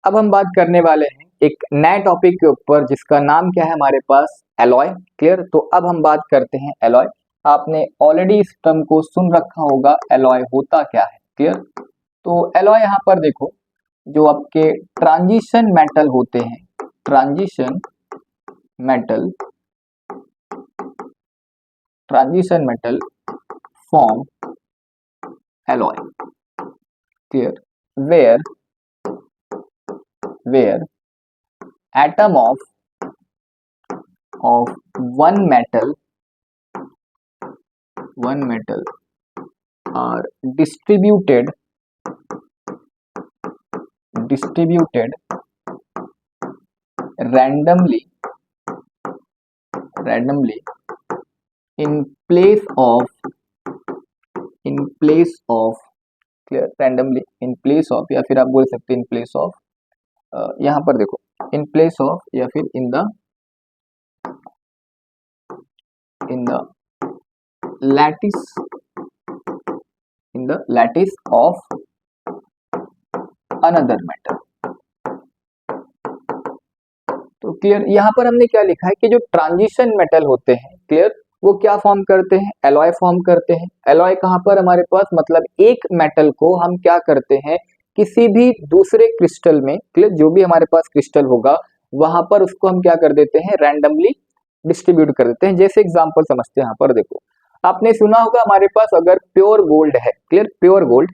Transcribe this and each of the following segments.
अब हम बात करने वाले हैं एक नए टॉपिक के ऊपर जिसका नाम क्या है हमारे पास, एलॉय। क्लियर। तो अब हम बात करते हैं एलॉय। आपने ऑलरेडी इस टर्म को सुन रखा होगा, एलॉय होता क्या है। क्लियर। तो एलॉय यहाँ पर देखो, जो आपके ट्रांजिशन मेटल होते हैं, transition metal form alloy. Clear. where atom of one metal are distributed randomly in place of clear, randomly in place of, या फिर आप बोल सकते हैं in place of, यहाँ पर देखो in place of या फिर in the lattice of another metal। तो क्लियर, यहाँ पर हमने क्या लिखा है कि जो ट्रांजिशन मेटल होते हैं, क्लियर, वो क्या फॉर्म करते हैं, एलॉय फॉर्म करते हैं। एलॉय कहाँ पर हमारे पास, मतलब एक मेटल को हम क्या करते हैं, किसी भी दूसरे क्रिस्टल में, क्लियर, जो भी हमारे पास क्रिस्टल होगा वहां पर उसको हम क्या कर देते हैं, रैंडमली डिस्ट्रीब्यूट कर देते हैं। जैसे एग्जांपल समझते हैं, यहाँ पर देखो, आपने सुना होगा हमारे पास अगर प्योर गोल्ड है, क्लियर, प्योर गोल्ड,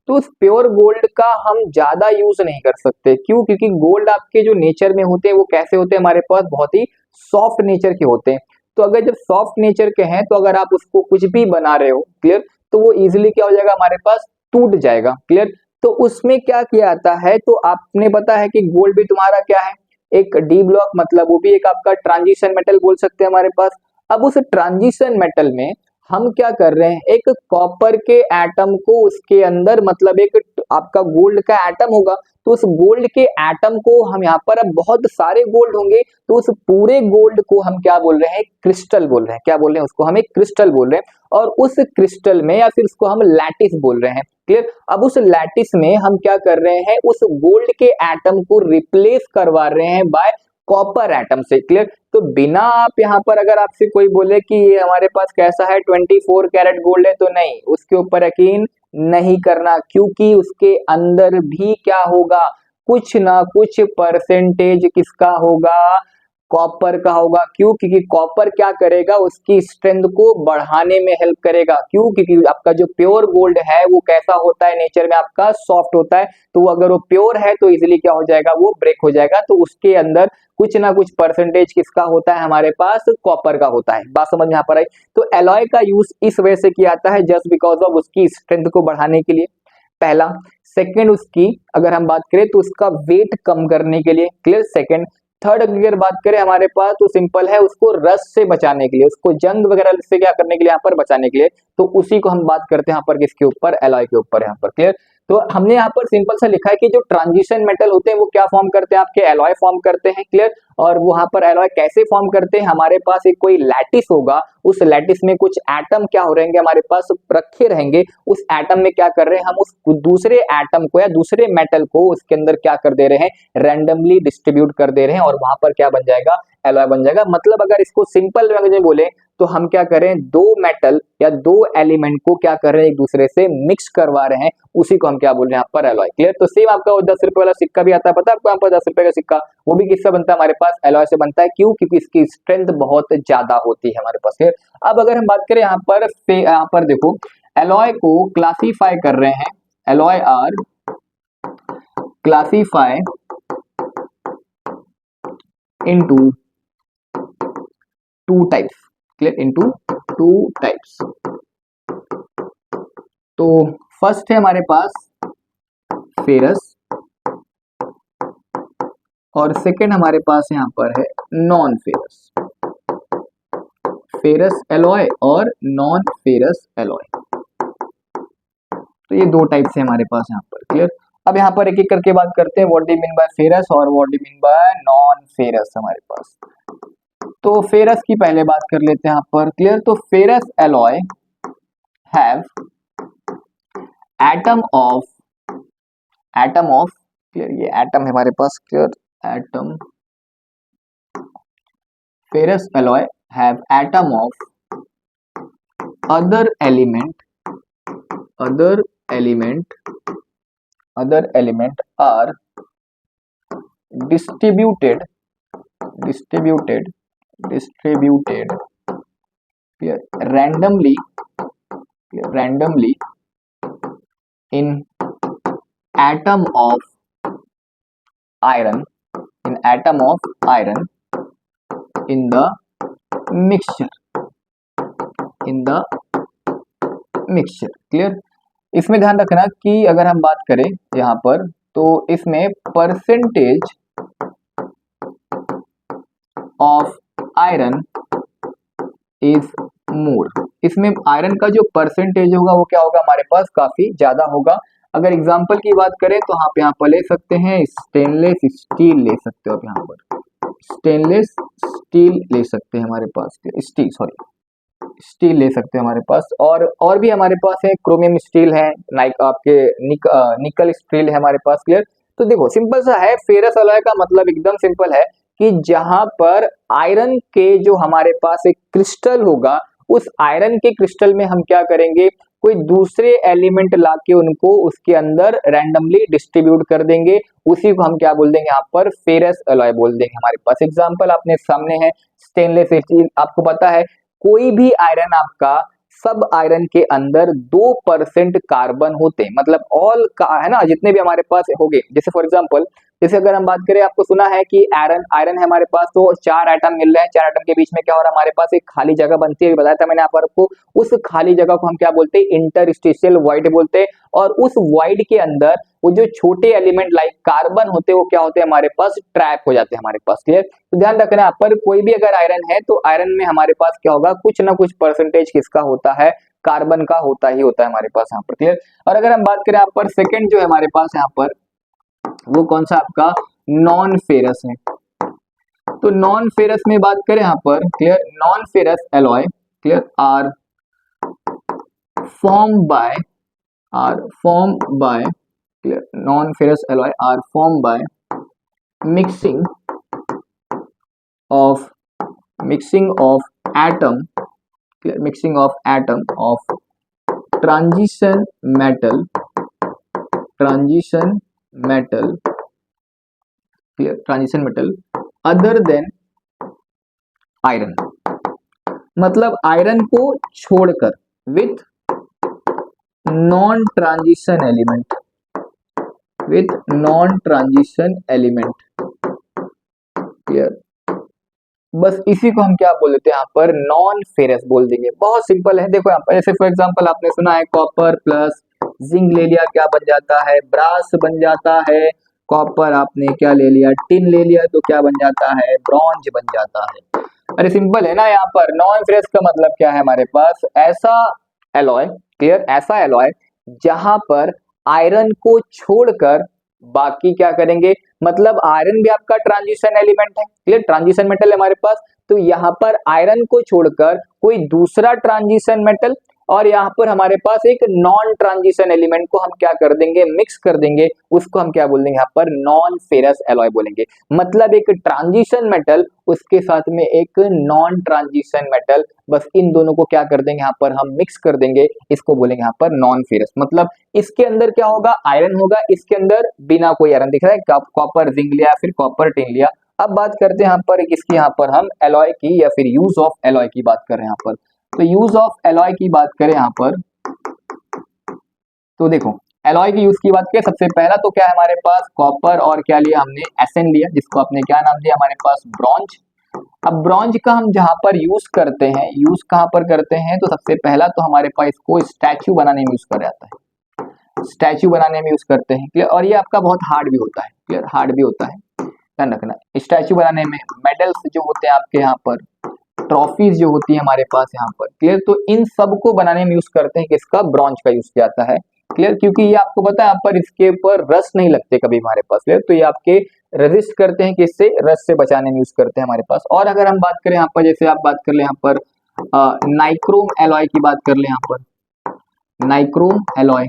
तो उस प्योर गोल्ड का हम ज्यादा यूज नहीं कर सकते। क्यों? क्योंकि गोल्ड आपके जो नेचर में होते हैं वो कैसे होते हैं, हमारे पास बहुत ही सॉफ्ट नेचर के होते हैं। तो अगर जब सॉफ्ट नेचर के हैं तो अगर आप उसको कुछ भी बना रहे हो, क्लियर, तो वो इजिली क्या हो जाएगा, हमारे पास टूट जाएगा। क्लियर। तो उसमें क्या किया जाता है, तो आपने पता है कि गोल्ड भी तुम्हारा क्या है, एक डी ब्लॉक, मतलब वो भी एक आपका ट्रांजिशन मेटल बोल सकते हैं हमारे पास। अब उस ट्रांजिशन मेटल में हम क्या कर रहे हैं, एक कॉपर के एटम को उसके अंदर, मतलब एक आपका गोल्ड का एटम होगा, तो उस गोल्ड के एटम को हम यहाँ पर, अब बहुत सारे गोल्ड होंगे तो उस पूरे गोल्ड को हम क्या बोल रहे हैं, क्रिस्टल बोल रहे हैं। क्या बोल रहे हैं उसको, हम एक क्रिस्टल बोल रहे हैं, और उस क्रिस्टल में या फिर उसको हम लैटिस बोल रहे हैं। क्लियर। अब उस लैटिस में हम क्या कर रहे हैं, उस गोल्ड के एटम को रिप्लेस करवा रहे हैं बाय कॉपर एटम से। क्लियर। तो बिना आप यहाँ पर, अगर आपसे कोई बोले कि ये हमारे पास कैसा है, 24 कैरेट गोल्ड है, तो नहीं, उसके ऊपर यकीन नहीं करना, क्योंकि उसके अंदर भी क्या होगा, कुछ ना कुछ परसेंटेज किसका होगा, कॉपर का होगा। क्यों? क्योंकि कॉपर क्या करेगा, उसकी स्ट्रेंथ को बढ़ाने में हेल्प करेगा। क्यों? क्योंकि आपका जो प्योर गोल्ड है वो कैसा होता है, नेचर में आपका सॉफ्ट होता है, तो वो अगर वो प्योर है तो इजिली क्या हो जाएगा, वो ब्रेक हो जाएगा। तो उसके अंदर कुछ ना कुछ परसेंटेज किसका होता है, हमारे पास कॉपर का होता है। बात समझ में यहाँ पर आई। तो एलॉय का यूज इस वजह से किया जाता है, जस्ट बिकॉज ऑफ उसकी स्ट्रेंथ को बढ़ाने के लिए, पहला। सेकेंड, उसकी अगर हम बात करें तो उसका वेट कम करने के लिए। क्लियर। सेकेंड। थर्ड अगर बात करें हमारे पास, तो सिंपल है, उसको रस से बचाने के लिए, उसको जंग वगैरह से क्या करने के लिए, यहाँ पर बचाने के लिए। तो उसी को हम बात करते हैं यहाँ पर किसके ऊपर, एलॉय के ऊपर यहाँ पर। क्लियर। तो हमने यहाँ पर सिंपल सा लिखा है कि जो ट्रांजिशन मेटल होते हैं वो क्या फॉर्म करते हैं, आपके एलॉय फॉर्म करते हैं। क्लियर। और वहां पर एलॉय कैसे फॉर्म करते हैं, हमारे पास एक कोई लैटिस होगा, उस लैटिस में कुछ एटम क्या हो रहेंगे, हमारे पास रखे रहेंगे। उस एटम में क्या कर रहे हैं, हम उस दूसरे एटम को या दूसरे मेटल को उसके अंदर क्या कर दे रहे हैं, रैंडमली डिस्ट्रीब्यूट कर दे रहे हैं, और वहां पर क्या बन जाएगा, एलॉय बन जाएगा। मतलब अगर इसको सिंपल लैंग्वेज में बोले तो हम क्या कर रहे हैं, दो मेटल या दो एलिमेंट को क्या कर रहे हैं, एक दूसरे से मिक्स करवा रहे हैं, उसी को हम क्या बोल रहे हैं यहाँ पर, एलॉय। क्लियर। तो सेम आपका 10 रुपए वाला सिक्का भी आता है, पता है आपको, यहाँ पर 10 रुपए का सिक्का, वो भी किससे बनता है, हमारे पास एलॉय से बनता है। क्यों? क्योंकि इसकी स्ट्रेंथ बहुत ज्यादा होती है हमारे पास। क्लियर। अब अगर हम बात करें यहाँ पर देखो, एलॉय को क्लासीफाई कर रहे हैं, alloy are classify into two types। Clear. into two types। तो फर्स्ट है हमारे पास फेरस, और सेकंड हमारे पास यहाँ पर है नॉन फेरस। फेरस एलॉय और नॉन फेरस एलॉय, तो ये दो टाइप से हमारे पास यहाँ पर। क्लियर। अब यहाँ पर एक एक करके बात करते हैं, what do you mean by ferrous और what do you mean by non ferrous हमारे पास। तो फेरस की पहले बात कर लेते हैं यहाँ पर। क्लियर। तो ferrous alloy have atom of clear, ये एटम है हमारे पास, clear, atom, ferrous alloy have atom of other element other element other element are distributed distributed distributed clear, randomly in atom of iron in the mixture clear. इसमें ध्यान रखना कि अगर हम बात करें यहाँ पर तो इसमें percentage of iron is more, इसमें आयरन का जो परसेंटेज होगा वो क्या होगा हमारे पास काफी ज्यादा होगा। अगर एग्जांपल की बात करें तो आप यहाँ पर ले सकते हैं स्टेनलेस स्टील, ले सकते हो आप यहाँ पर स्टेनलेस स्टील ले सकते हैं हमारे पास, स्टील ले सकते हैं हमारे पास, और भी हमारे पास है क्रोमियम स्टील है, लाइक आपके निकल स्टील है हमारे पास, क्लियर। तो देखो सिंपल सा है, फेरस अलॉय का मतलब एकदम सिंपल है कि जहां पर आयरन के जो हमारे पास एक क्रिस्टल होगा, उस आयरन के क्रिस्टल में हम क्या करेंगे, कोई दूसरे एलिमेंट लाके उनको उसके अंदर रैंडमली डिस्ट्रीब्यूट कर देंगे, उसी को हम क्या बोल देंगे यहाँ पर फेरस अलॉय बोल देंगे हमारे पास। एग्जांपल अपने सामने है स्टेनलेस स्टील, आपको पता है कोई भी आयरन आपका सब आयरन के अंदर 2% कार्बन होते हैं, मतलब ऑल का है ना, जितने भी हमारे पास हो गए, जैसे फॉर एग्जांपल जैसे अगर हम बात करें, आपको सुना है कि आयरन है हमारे पास, तो 4 एटम मिल रहे हैं, 4 एटम के बीच में क्या हो रहा है हमारे पास एक खाली जगह बनती है, बताया था मैंने आपको, उस खाली जगह को हम क्या बोलते हैं इंटरस्टिशियल वॉइड बोलते हैं, और उस वॉइड के अंदर वो जो छोटे एलिमेंट लाइक कार्बन होते हैं वो क्या होते हैं हमारे पास ट्रैप हो जाते हैं हमारे पास, क्लियर। तो ध्यान रखना यहाँ पर कोई भी अगर आयरन है तो आयरन में हमारे पास क्या होगा, कुछ ना कुछ परसेंटेज किसका होता है, कार्बन का होता ही होता है हमारे पास यहाँ पर, क्लियर। और अगर हम बात करें यहाँ पर सेकंड जो है हमारे पास यहाँ पर वो कौन सा आपका नॉन फेरस है, तो नॉन फेरस में बात करें यहाँ पर, clear, non ferrous alloy clear are form by clear, non ferrous alloy are form by mixing of atom clear, mixing of atom of transition metal clear, transition metal other than iron, मतलब iron को छोड़कर with non transition element clear, बस इसी को हम क्या बोल देते हैं यहाँ पर नॉन फेरस बोल देंगे। बहुत सिंपल है, देखो यहाँ पर जैसे फॉर एग्जांपल आपने सुना है कॉपर प्लस जिंक ले लिया क्या बन जाता है, ब्रास बन जाता है, कॉपर आपने क्या ले लिया, टिन ले लिया तो क्या बन जाता है, ब्रॉन्ज बन जाता है। अरे सिंपल है ना, यहाँ पर नॉन फेरस का मतलब क्या है हमारे पास, ऐसा एलॉय क्लियर, ऐसा एलॉय जहां पर आयरन को छोड़कर बाकी क्या करेंगे, मतलब आयरन भी आपका ट्रांजिशन एलिमेंट है, क्लियर, ट्रांजिशन मेटल है हमारे पास, तो यहाँ पर आयरन को छोड़कर कोई दूसरा ट्रांजिशन मेटल और यहाँ पर हमारे पास एक नॉन ट्रांजिशन एलिमेंट को हम क्या कर देंगे, मिक्स कर देंगे, उसको हम क्या बोल देंगे यहाँ पर नॉन फेरस एलॉय बोलेंगे। मतलब एक ट्रांजिशन मेटल उसके साथ में एक नॉन ट्रांजिशन मेटल, बस इन दोनों को क्या कर देंगे यहाँ पर हम मिक्स कर देंगे, इसको बोलेंगे यहाँ पर नॉन फेरस। मतलब इसके अंदर क्या होगा, आयरन होगा, इसके अंदर बिना कोई आयरन दिख रहा है, कॉपर जिंक लिया फिर कॉपर टिन लिया। अब बात करते हैं यहाँ पर इसकी, यहाँ पर हम एलॉय की या फिर यूज ऑफ एलॉय की बात कर रहे हैं यहाँ पर। तो यूज ऑफ एलॉय की बात करें यहाँ पर, तो देखो एलॉय की यूज की बात करें, सबसे पहला तो क्या है हमारे पास कॉपर और क्या लिया हमने, एसएन लिया, जिसको आपने क्या नाम दिया हमारे पास ब्रॉन्ज। अब ब्रॉन्ज का हम जहां पर यूज करते हैं, यूज कहां पर करते हैं, तो सबसे पहला तो हमारे पास इसको स्टैच्यू बनाने में यूज कर जाता है, स्टैच्यू बनाने में यूज करते हैं, क्लियर। और ये आपका बहुत हार्ड भी होता है, क्लियर, हार्ड भी होता है, ध्यान रखना। स्टैच्यू बनाने में मेडल्स जो होते हैं आपके यहाँ पर, ट्रॉफीज जो होती है हमारे पास यहाँ पर, क्लियर, तो इन सब को बनाने में यूज करते हैं किसका, ब्रॉन्ज का यूज किया जाता है, क्लियर। क्योंकि ये आपको पता है यहाँ पर इसके ऊपर रस नहीं लगते कभी हमारे पास, क्लियर, तो ये आपके रेजिस्ट करते हैं किससे, रस से बचाने में यूज करते हैं हमारे पास। और अगर हम बात करें यहाँ पर, जैसे आप बात कर ले यहाँ पर नाइक्रोम एलॉय की बात कर ले यहाँ पर, नाइक्रोम एलॉय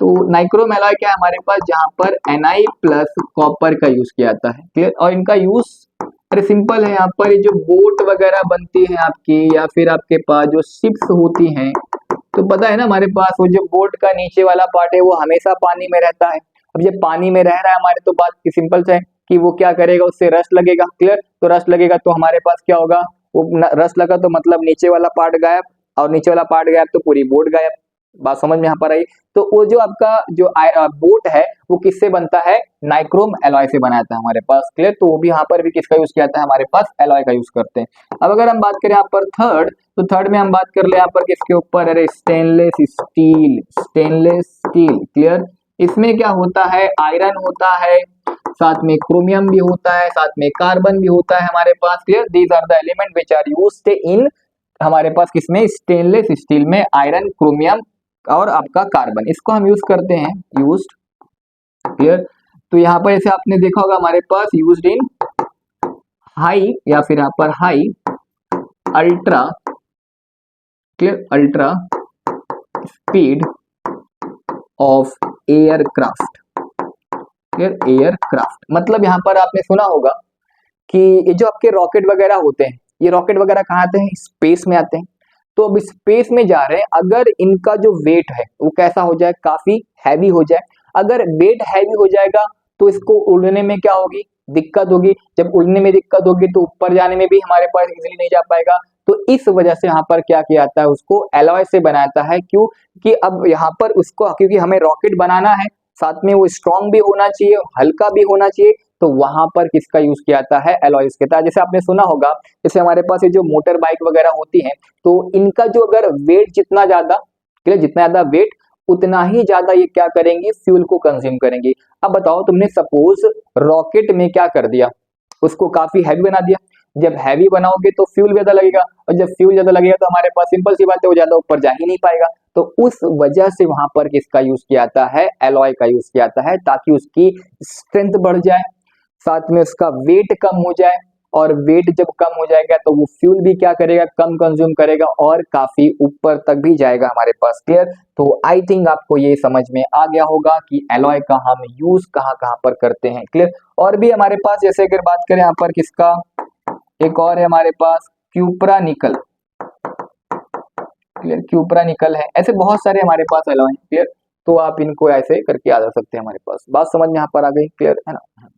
तो नाइक्रोम एलॉय क्या है हमारे पास, जहां पर Na प्लस कॉपर का यूज किया जाता है, क्लियर। और इनका यूज अरे सिंपल है, यहाँ पर ये जो बोट वगैरह बनती है आपकी, या फिर आपके पास जो शिप्स होती हैं, तो पता है ना हमारे पास वो जो बोट का नीचे वाला पार्ट है वो हमेशा पानी में रहता है। अब ये पानी में रह रहा है हमारे, तो बात की सिंपल से है कि वो क्या करेगा, उससे रस्ट लगेगा, क्लियर। तो रस्ट लगेगा तो हमारे पास क्या होगा, वो रस्ट लगा तो मतलब नीचे वाला पार्ट गायब, और नीचे वाला पार्ट गायब तो पूरी बोट गायब। बात समझ में यहाँ पर आई। तो वो जो आपका जो बोट है वो किससे बनता है, नाइक्रोम एलॉय से बनाता है हमारे पास, क्लियर। तो वो भी यहाँ पर भी किसका यूज किया जाता है, हमारे पास एलॉय का यूज करते हैं। अब अगर हम बात करें यहाँ पर थर्ड, तो थर्ड में हम बात कर ले यहाँ पर किसके ऊपर, अरे stainless steel, stainless steel, clear. इसमें क्या होता है, आयरन होता है, साथ में क्रोमियम भी होता है, साथ में कार्बन भी होता है हमारे पास, clear. These are the element which are used in हमारे पास किसमें, स्टेनलेस स्टील में, आयरन, क्रोमियम और आपका कार्बन, इसको हम यूज करते हैं, यूज्ड, क्लियर। तो यहाँ पर जैसे आपने देखा होगा हमारे पास यूज्ड इन हाई, या फिर यहाँ पर high ultra, clear, ultra speed of aircraft, clear, aircraft. मतलब यहाँ पर आपने सुना होगा कि ये जो आपके रॉकेट वगैरह होते हैं, ये रॉकेट वगैरह कहाँ आते हैं, स्पेस में आते हैं। तो अब स्पेस में जा रहे हैं, अगर इनका जो वेट है वो कैसा हो जाए, काफी हैवी हो जाए। अगर वेट हैवी हो जाएगा तो इसको उड़ने में क्या होगी, दिक्कत होगी। जब उड़ने में दिक्कत होगी तो ऊपर जाने में भी हमारे पास इजीली नहीं जा पाएगा। तो इस वजह से यहाँ पर क्या किया जाता है, उसको एलॉय से बनाता है। क्यों कि अब यहाँ पर उसको, क्योंकि हमें रॉकेट बनाना है, साथ में वो स्ट्रॉन्ग भी होना चाहिए, हल्का भी होना चाहिए, तो वहां पर किसका यूज किया जाता है, एलॉयज के था। जैसे आपने सुना होगा, जैसे हमारे पास ये जो मोटर बाइक वगैरह होती हैं, तो इनका जो अगर वेट जितना ज्यादा, जितना ज्यादा वेट उतना ही ज्यादा ये क्या करेंगी, फ्यूल को कंज्यूम करेंगी। अब बताओ, तुमने सपोज रॉकेट में क्या कर दिया, उसको काफी हैवी बना दिया। जब हैवी बनाओगे तो फ्यूल ज्यादा लगेगा, और जब फ्यूल ज्यादा लगेगा तो हमारे पास सिंपल सी बात है, वो ज्यादा ऊपर जा ही नहीं पाएगा। तो उस वजह से वहां पर किसका यूज किया जाता है, एलॉय का यूज किया जाता है, ताकि उसकी स्ट्रेंथ बढ़ जाए, साथ में उसका वेट कम हो जाए। और वेट जब कम हो जाएगा तो वो फ्यूल भी क्या करेगा, कम कंज्यूम करेगा, और काफी ऊपर तक भी जाएगा हमारे पास, क्लियर। तो आई थिंक आपको ये समझ में आ गया होगा कि एलॉय का हम यूज कहाँ कहाँ पर करते हैं, क्लियर। और भी हमारे पास, जैसे अगर बात करें यहाँ पर किसका, एक और है हमारे पास क्यूप्रा निकल, क्लियर, क्यूप्रा निकल है। ऐसे बहुत सारे हमारे पास एलॉय हैं, क्लियर। तो आप इनको ऐसे करके आ जा सकते हैं हमारे पास। बात समझ में यहाँ पर आ गई, क्लियर है ना।